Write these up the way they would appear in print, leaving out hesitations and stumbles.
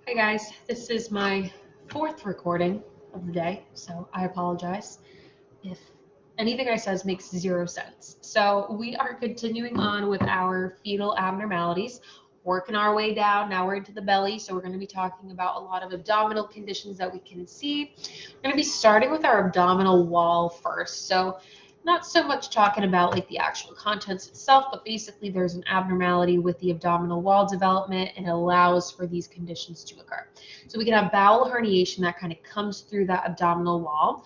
Hi guys, this is my fourth recording of the day, so I apologize if anything I says makes zero sense. So we are continuing on with our fetal abnormalities, working our way down. Now we're into the belly, so we're going to be talking about a lot of abdominal conditions that we can see. We're going to be starting with our abdominal wall first. So not so much talking about like the actual contents itself, but basically there's an abnormality with the abdominal wall development and it allows for these conditions to occur. So we can have bowel herniation that kind of comes through that abdominal wall.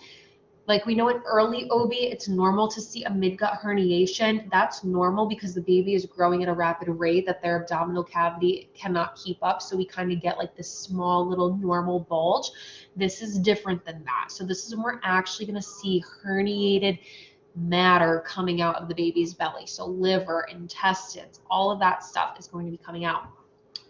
Like we know in early OB, it's normal to see a midgut herniation. That's normal because the baby is growing at a rapid rate that their abdominal cavity cannot keep up. So we kind of get like this small little normal bulge. This is different than that. So this is when we're actually going to see herniated matter coming out of the baby's belly. So liver, intestines, all of that stuff is going to be coming out.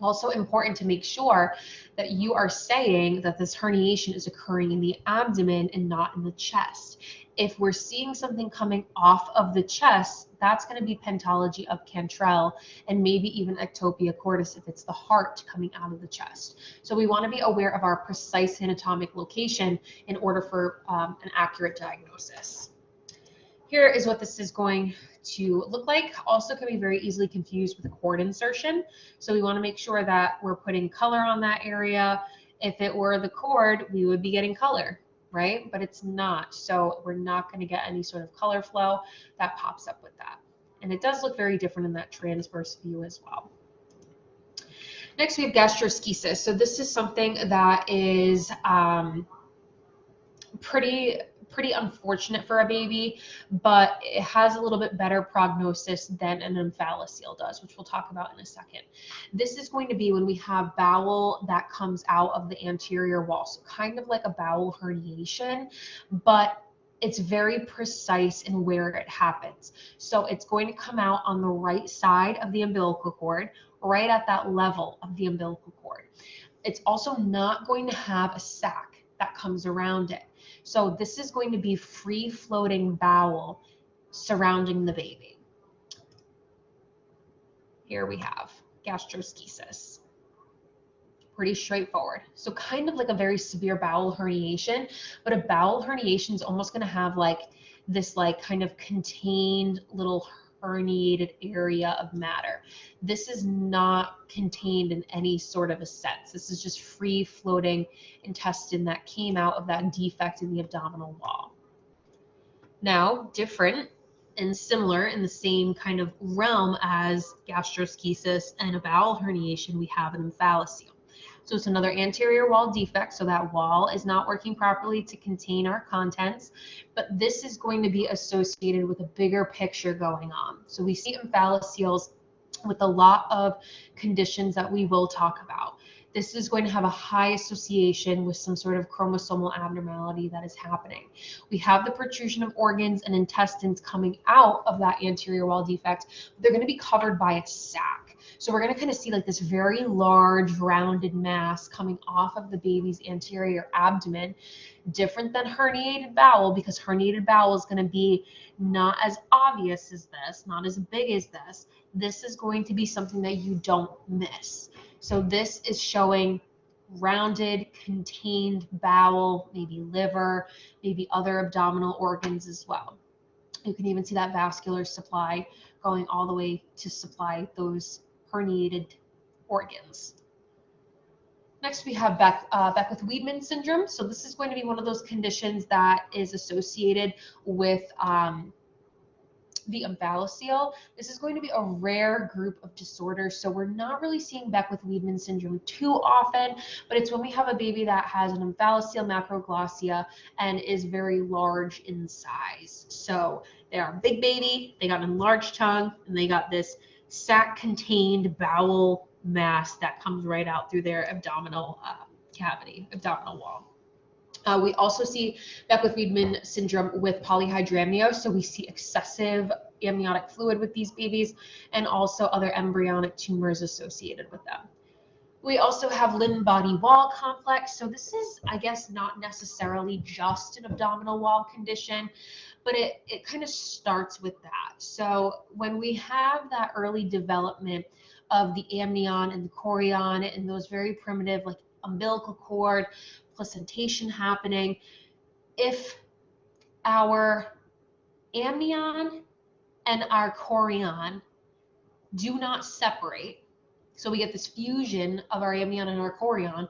Also important to make sure that you are saying that this herniation is occurring in the abdomen and not in the chest. If we're seeing something coming off of the chest, that's going to be pentology of Cantrell and maybe even ectopia cordis if it's the heart coming out of the chest. So we want to be aware of our precise anatomic location in order for an accurate diagnosis. Here is what this is going to look like. Also can be very easily confused with a cord insertion. So we want to make sure that we're putting color on that area. If it were the cord, we would be getting color, right? But it's not. So we're not going to get any sort of color flow that pops up with that. And it does look very different in that transverse view as well. Next, we have gastroschisis. So this is something that is pretty unfortunate for a baby, but it has a little bit better prognosis than an omphalocele does, which we'll talk about in a second. This is going to be when we have bowel that comes out of the anterior wall, so kind of like a bowel herniation, but it's very precise in where it happens. So it's going to come out on the right side of the umbilical cord, right at that level of the umbilical cord. It's also not going to have a sac that comes around it. So this is going to be free floating bowel surrounding the baby. Here we have gastroschisis. Pretty straightforward. So kind of like a very severe bowel herniation, but a bowel herniation is almost going to have like this like kind of contained little herniated area of matter. This is not contained in any sort of a sense. This is just free floating intestine that came out of that defect in the abdominal wall. Now, different and similar in the same kind of realm as gastroschisis and a bowel herniation, we have an omphalocele. So it's another anterior wall defect, so that wall is not working properly to contain our contents, but this is going to be associated with a bigger picture going on. So we see omphaloceles with a lot of conditions that we will talk about. This is going to have a high association with some sort of chromosomal abnormality that is happening. We have the protrusion of organs and intestines coming out of that anterior wall defect, but they're going to be covered by a sac. So we're going to kind of see like this very large rounded mass coming off of the baby's anterior abdomen, different than herniated bowel, because herniated bowel is going to be not as obvious as this, not as big as this. This is going to be something that you don't miss. So this is showing rounded, contained bowel, maybe liver, maybe other abdominal organs as well. You can even see that vascular supply going all the way to supply those herniated organs. Next, we have Beckwith-Wiedemann syndrome. So this is going to be one of those conditions that is associated with the omphalocele. This is going to be a rare group of disorders, so we're not really seeing Beckwith-Wiedemann syndrome too often, but it's when we have a baby that has an omphalocele macroglossia and is very large in size. So they are a big baby, they got an enlarged tongue, and they got this sac-contained bowel mass that comes right out through their abdominal cavity, abdominal wall. We also see Beckwith-Wiedemann syndrome with polyhydramnios, so we see excessive amniotic fluid with these babies and also other embryonic tumors associated with them. We also have Lynn body wall complex. So this is, I guess, not necessarily just an abdominal wall condition, but it kind of starts with that. So when we have that early development of the amnion and the chorion and those very primitive like umbilical cord, placentation happening. If our amnion and our chorion do not separate, so we get this fusion of our amnion and our chorion,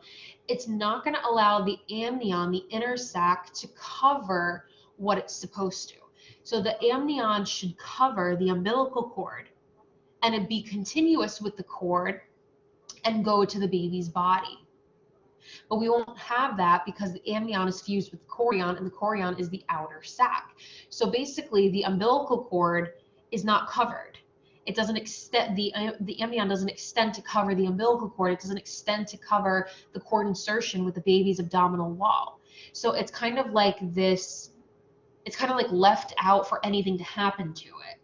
it's not going to allow the amnion, the inner sac, to cover what it's supposed to. So the amnion should cover the umbilical cord and it be continuous with the cord and go to the baby's body. But we won't have that because the amnion is fused with the chorion, and the chorion is the outer sac. So basically, the umbilical cord is not covered. It doesn't extend, the amnion doesn't extend to cover the umbilical cord. It doesn't extend to cover the cord insertion with the baby's abdominal wall. So it's kind of like this, it's kind of like left out for anything to happen to it.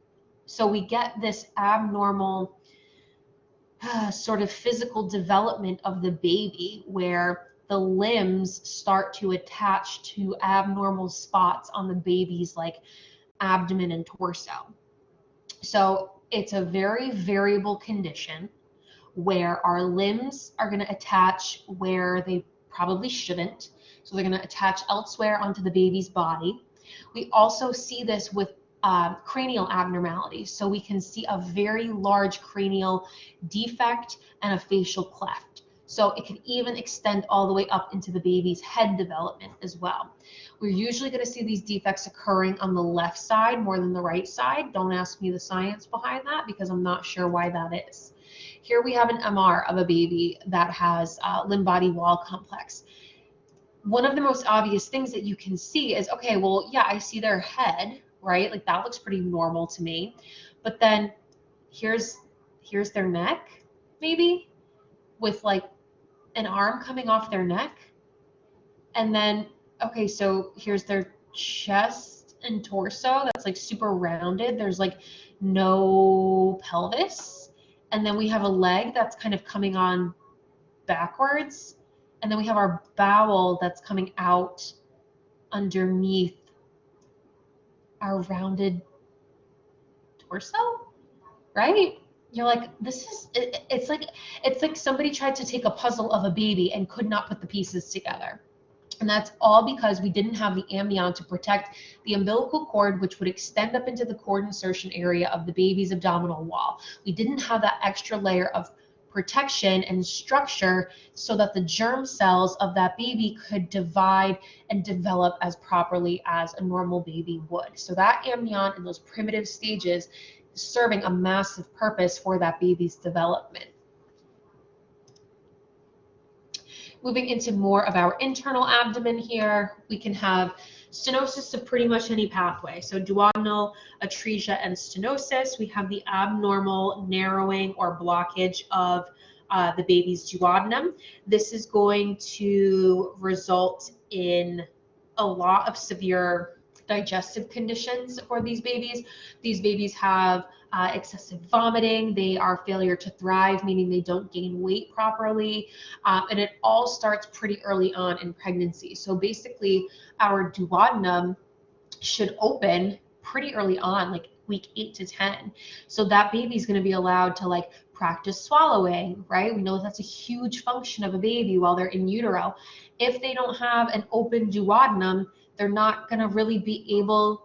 So we get this abnormal sort of physical development of the baby where the limbs start to attach to abnormal spots on the baby's like abdomen and torso. So it's a very variable condition where our limbs are going to attach where they probably shouldn't. So they're going to attach elsewhere onto the baby's body. We also see this with cranial abnormalities. So we can see a very large cranial defect and a facial cleft. So it can even extend all the way up into the baby's head development as well. We're usually going to see these defects occurring on the left side more than the right side. Don't ask me the science behind that because I'm not sure why that is. Here we have an MR of a baby that has limb-body wall complex. One of the most obvious things that you can see is, okay, well, yeah, I see their head, right? Like that looks pretty normal to me. But then here's their neck, maybe, with like an arm coming off their neck. And then, okay, so here's their chest and torso that's like super rounded. There's like no pelvis. And then we have a leg that's kind of coming on backwards. And then we have our bowel that's coming out underneath our rounded torso, right? You're like, this is, it's like somebody tried to take a puzzle of a baby and could not put the pieces together. And that's all because we didn't have the amnion to protect the umbilical cord, which would extend up into the cord insertion area of the baby's abdominal wall. We didn't have that extra layer of protection and structure so that the germ cells of that baby could divide and develop as properly as a normal baby would. So that amnion in those primitive stages is serving a massive purpose for that baby's development. Moving into more of our internal abdomen here, we can have stenosis of pretty much any pathway. So duodenal atresia and stenosis. We have the abnormal narrowing or blockage of the baby's duodenum. This is going to result in a lot of severe digestive conditions for these babies. These babies have excessive vomiting, they are failure to thrive, meaning they don't gain weight properly, and it all starts pretty early on in pregnancy. So basically our duodenum should open pretty early on, like week 8 to 10. So that baby's going to be allowed to like practice swallowing, right? We know that's a huge function of a baby while they're in utero. If they don't have an open duodenum, they're not going to really be able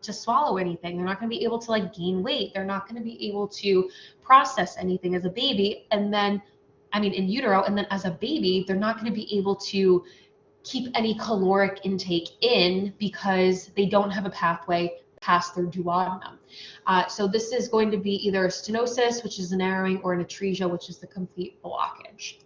to swallow anything. They're not going to be able to like gain weight. They're not going to be able to process anything as a baby. And then, I mean, in utero, and then as a baby, they're not going to be able to keep any caloric intake in because they don't have a pathway past their duodenum. So this is going to be either a stenosis, which is a narrowing, or an atresia, which is the complete blockage.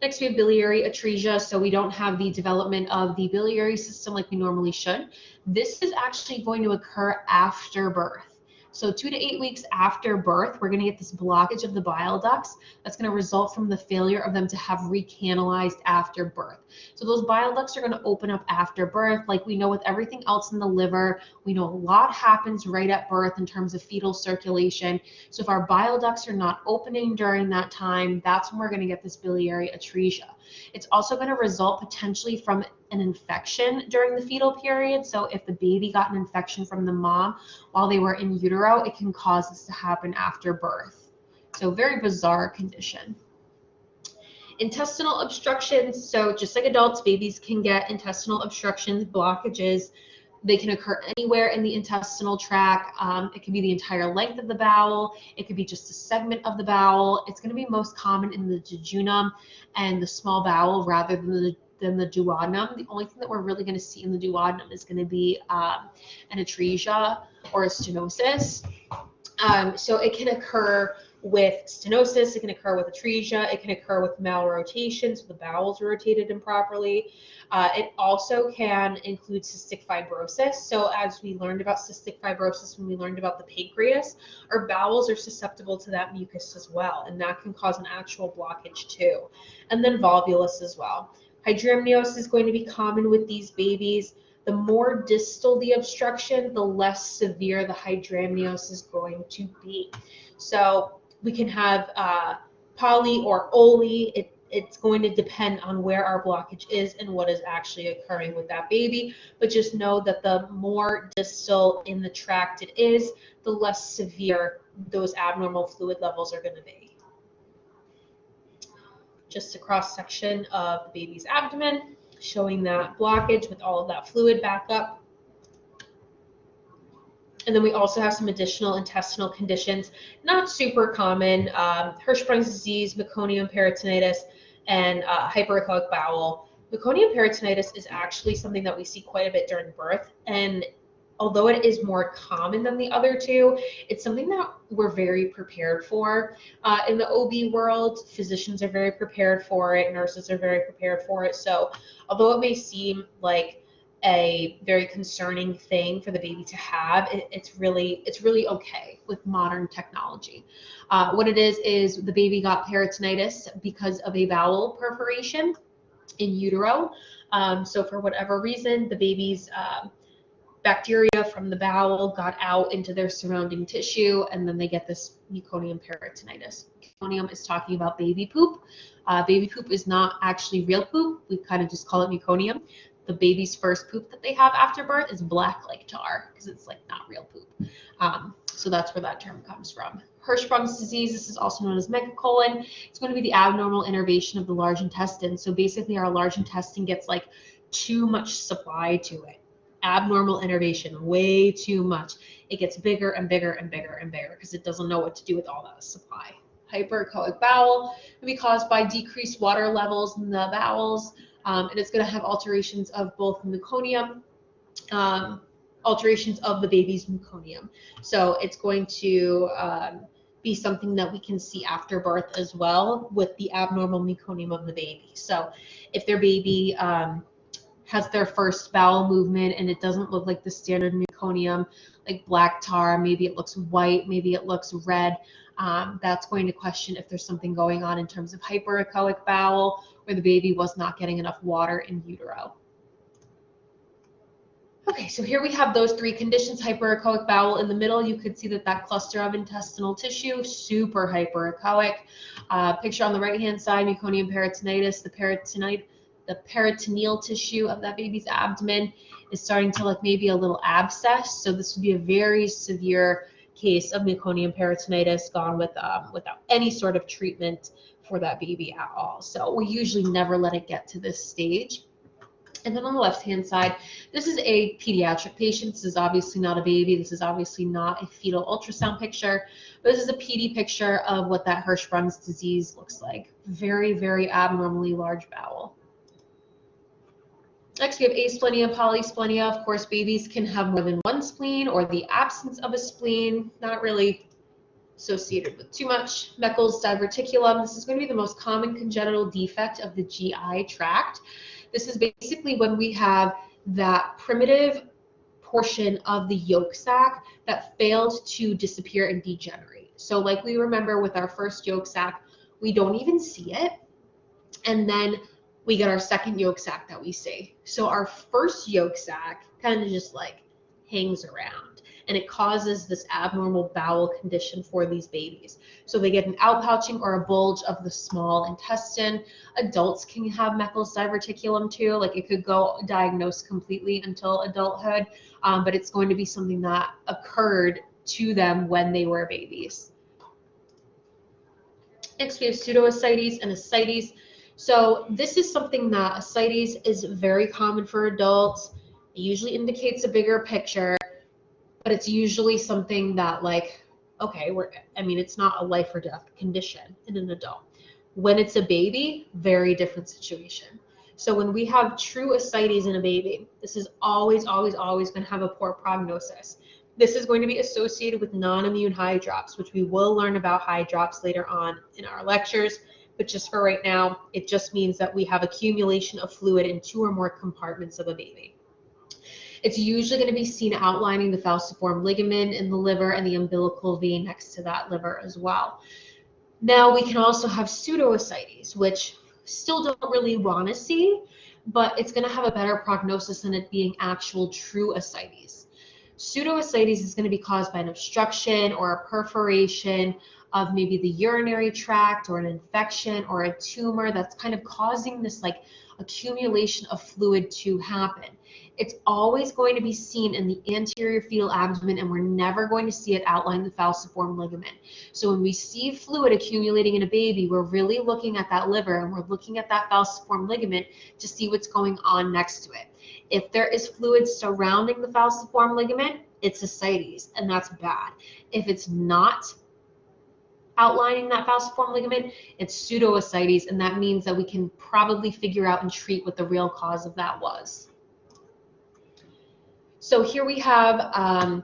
Next, we have biliary atresia, so we don't have the development of the biliary system like we normally should. This is actually going to occur after birth. So 2 to 8 weeks after birth, we're going to get this blockage of the bile ducts that's going to result from the failure of them to have recanalized after birth. So those bile ducts are going to open up after birth. Like we know with everything else in the liver, we know a lot happens right at birth in terms of fetal circulation. So if our bile ducts are not opening during that time, that's when we're going to get this biliary atresia. It's also going to result potentially from an infection during the fetal period. So if the baby got an infection from the mom while they were in utero, it can cause this to happen after birth. So very bizarre condition. Intestinal obstructions, so just like adults, babies can get intestinal obstructions, blockages. They can occur anywhere in the intestinal tract. It could be the entire length of the bowel. It could be just a segment of the bowel. It's going to be most common in the jejunum and the small bowel rather than the duodenum. The only thing that we're really going to see in the duodenum is going to be an atresia or a stenosis. So it can occur with stenosis, it can occur with atresia, it can occur with malrotation, so the bowels are rotated improperly. It also can include cystic fibrosis. So as we learned about cystic fibrosis when we learned about the pancreas, our bowels are susceptible to that mucus as well, and that can cause an actual blockage too. And then volvulus as well. Hydramnios is going to be common with these babies. The more distal the obstruction, the less severe the hydramnios is going to be. So we can have poly or oli. It's going to depend on where our blockage is and what is actually occurring with that baby. But just know that the more distal in the tract it is, the less severe those abnormal fluid levels are going to be. Just a cross section of the baby's abdomen, showing that blockage with all of that fluid back up. And then we also have some additional intestinal conditions, not super common, Hirschsprung's disease, meconium peritonitis, and hyperechoic bowel. Meconium peritonitis is actually something that we see quite a bit during birth, and although it is more common than the other two, it's something that we're very prepared for. In the OB world, physicians are very prepared for it, nurses are very prepared for it. So although it may seem like a very concerning thing for the baby to have, it's really okay with modern technology. What it is the baby got peritonitis because of a bowel perforation in utero. So for whatever reason, the baby's bacteria from the bowel got out into their surrounding tissue, and then they get this meconium peritonitis. Meconium is talking about baby poop. Baby poop is not actually real poop. We kind of just call it meconium. The baby's first poop that they have after birth is black like tar because it's like not real poop. So that's where that term comes from. Hirschsprung's disease, this is also known as megacolon. It's going to be the abnormal innervation of the large intestine. So basically our large intestine gets like too much supply to it. Abnormal innervation, way too much. It gets bigger and bigger and bigger and bigger because it doesn't know what to do with all that supply. Hyperechoic bowel can be caused by decreased water levels in the bowels, and it's going to have alterations of both meconium, alterations of the baby's meconium. So it's going to be something that we can see after birth as well with the abnormal meconium of the baby. So if their baby has their first bowel movement and it doesn't look like the standard meconium, like black tar, maybe it looks white, maybe it looks red, that's going to question if there's something going on in terms of hyperechoic bowel, where the baby was not getting enough water in utero. Okay, so here we have those three conditions, hyperechoic bowel. In the middle, you could see that cluster of intestinal tissue, super hyperechoic. Picture on the right-hand side, meconium peritonitis, the peritoneal tissue of that baby's abdomen is starting to look maybe a little abscess. So this would be a very severe case of meconium peritonitis gone without any sort of treatment for that baby at all. So we usually never let it get to this stage. And then on the left-hand side, this is a pediatric patient. This is obviously not a baby. This is obviously not a fetal ultrasound picture, but this is a PD picture of what that Hirschsprung's disease looks like. Very, very abnormally large bowel. Next, we have asplenia, polysplenia. Of course, babies can have more than one spleen or the absence of a spleen, not really associated with too much. Meckel's diverticulum. This is going to be the most common congenital defect of the GI tract. This is basically when we have that primitive portion of the yolk sac that failed to disappear and degenerate. So like we remember with our first yolk sac, we don't even see it. And then we get our second yolk sac that we see. So our first yolk sac kind of just like hangs around, and it causes this abnormal bowel condition for these babies. So they get an outpouching or a bulge of the small intestine. Adults can have Meckel's diverticulum too. Like it could go diagnosed completely until adulthood, but it's going to be something that occurred to them when they were babies. Next, we have pseudoascites and ascites. So this is something that ascites is very common for adults. It usually indicates a bigger picture, but it's usually something that like, okay, it's not a life or death condition in an adult. When it's a baby, very different situation. So when we have true ascites in a baby, this is always, always, always going to have a poor prognosis. This is going to be associated with non-immune hydrops, which we will learn about hydrops later on in our lectures. But just for right now, it just means that we have accumulation of fluid in 2 or more compartments of a baby. It's usually going to be seen outlining the falciform ligament in the liver and the umbilical vein next to that liver as well. Now we can also have pseudoascites, which still don't really want to see, but it's going to have a better prognosis than it being actual true ascites. Pseudoascites is going to be caused by an obstruction or a perforation of maybe the urinary tract or an infection or a tumor that's kind of causing this like accumulation of fluid to happen. It's always going to be seen in the anterior fetal abdomen, and we're never going to see it outline the falciform ligament. So when we see fluid accumulating in a baby, we're really looking at that liver and we're looking at that falciform ligament to see what's going on next to it. If there is fluid surrounding the falciform ligament, it's ascites, and that's bad. If it's not outlining that falciform ligament, it's pseudoascites, and that means that we can probably figure out and treat what the real cause of that was. So here we have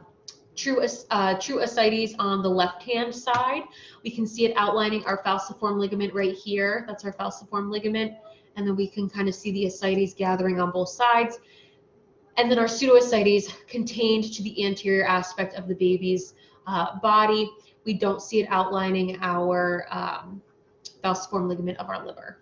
true ascites on the left-hand side. We can see it outlining our falciform ligament right here. That's our falciform ligament. And then we can kind of see the ascites gathering on both sides. And then our pseudoascites contained to the anterior aspect of the baby's body. We don't see it outlining our falciform ligament of our liver.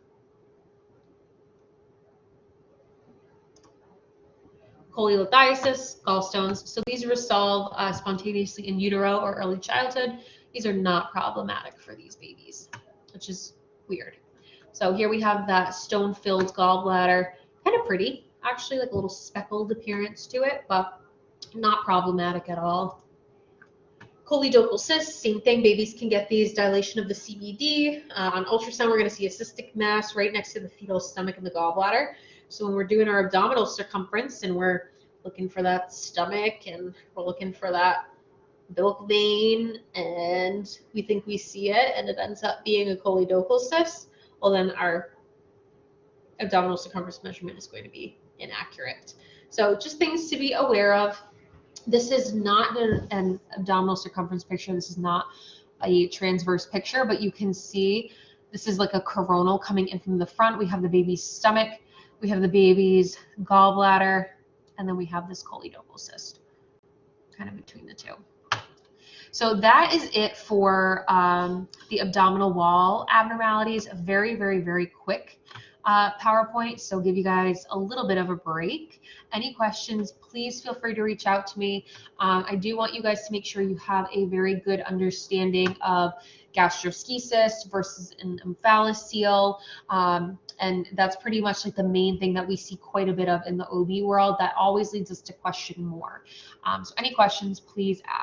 Cholelithiasis, gallstones. So these resolve spontaneously in utero or early childhood. These are not problematic for these babies, which is weird. So here we have that stone-filled gallbladder. Kind of pretty, actually, like a little speckled appearance to it, but not problematic at all. Choledochal cysts, same thing. Babies can get these, dilation of the CBD. On ultrasound, we're going to see a cystic mass right next to the fetal stomach and the gallbladder. So when we're doing our abdominal circumference and we're looking for that stomach and we're looking for that umbilical vein and we think we see it and it ends up being a choledochal cyst, well then our abdominal circumference measurement is going to be inaccurate. So just things to be aware of. This is not an abdominal circumference picture. This is not a transverse picture, but you can see this is like a coronal coming in from the front. We have the baby's stomach, we have the baby's gallbladder, and then we have this choledochal cyst kind of between the two. So that is it for the abdominal wall abnormalities. A very, very, very quick PowerPoint, so give you guys a little bit of a break. Any questions, please feel free to reach out to me. I do want you guys to make sure you have a very good understanding of gastroschisis versus an omphalocele, and that's pretty much like the main thing that we see quite a bit of in the OB world that always leads us to question more. So any questions, please ask.